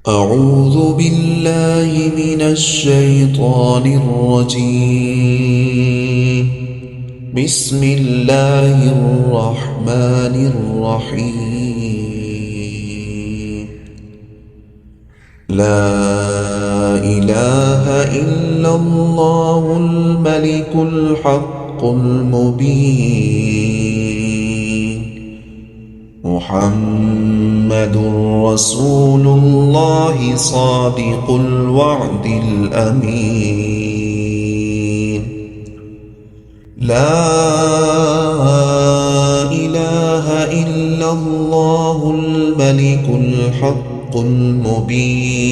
أعوذ بالله من الشيطان الرجيم. بسم الله الرحمن الرحيم. لا إله إلا الله الملك الحق المبين. محمد رسول الله صادق الوعد الأمين. لا إله إلا الله الملك الحق المبين.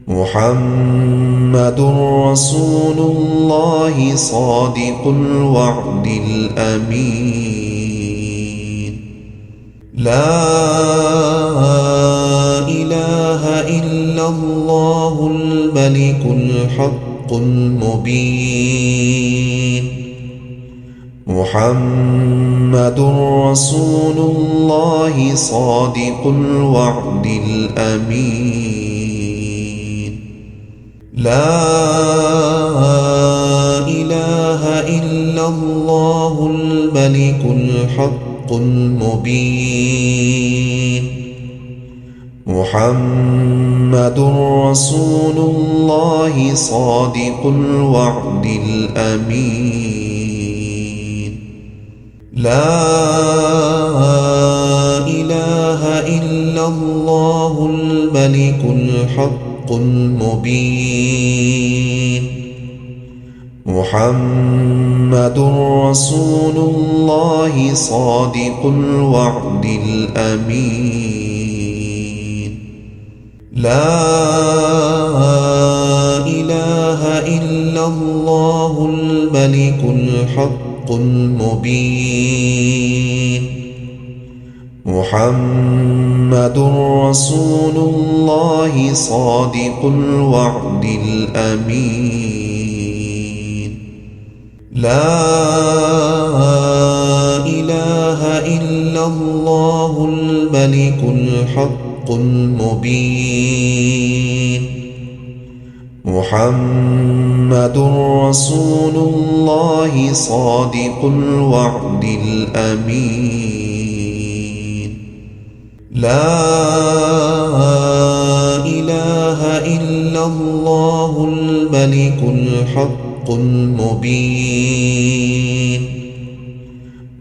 محمد رسول الله صادق الوعد الأمين. لا إله إلا الله الملك الحق المبين. محمد رسول الله صادق الوعد الأمين. لا إله إلا الله الملك الحق المبين. محمد رسول الله صادق الوعد الأمين. لا إله إلا الله الملك الحق المبين. محمد رسول الله صادق الوعد الأمين. لا إله إلا الله الملك الحق المبين. محمد رسول الله صادق الوعد الأمين. لا إله إلا الله الملك الحق المبين. محمد رسول الله صادق الوعد الأمين. لا إله إلا الله الملك الحق المبين.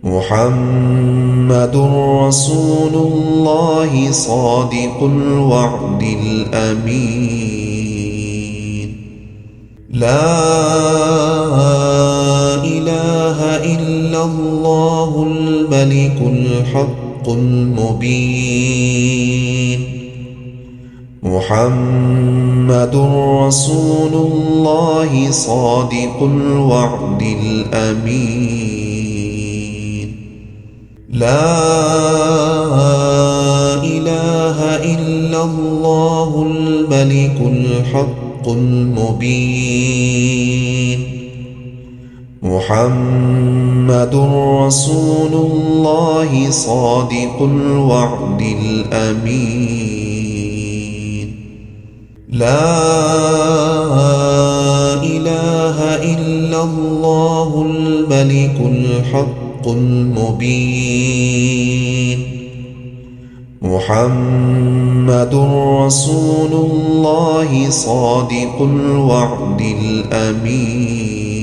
محمد رسول الله صادق الوعد الأمين. لا إله إلا الله الملك الحق المبين. محمد رسول الله صادق الوعد الأمين. لا إله إلا الله الملك الحق المبين. محمد رسول الله صادق الوعد الأمين. لا إله إلا الله الملك الحق المبين. محمد رسول الله صادق الوعد الأمين.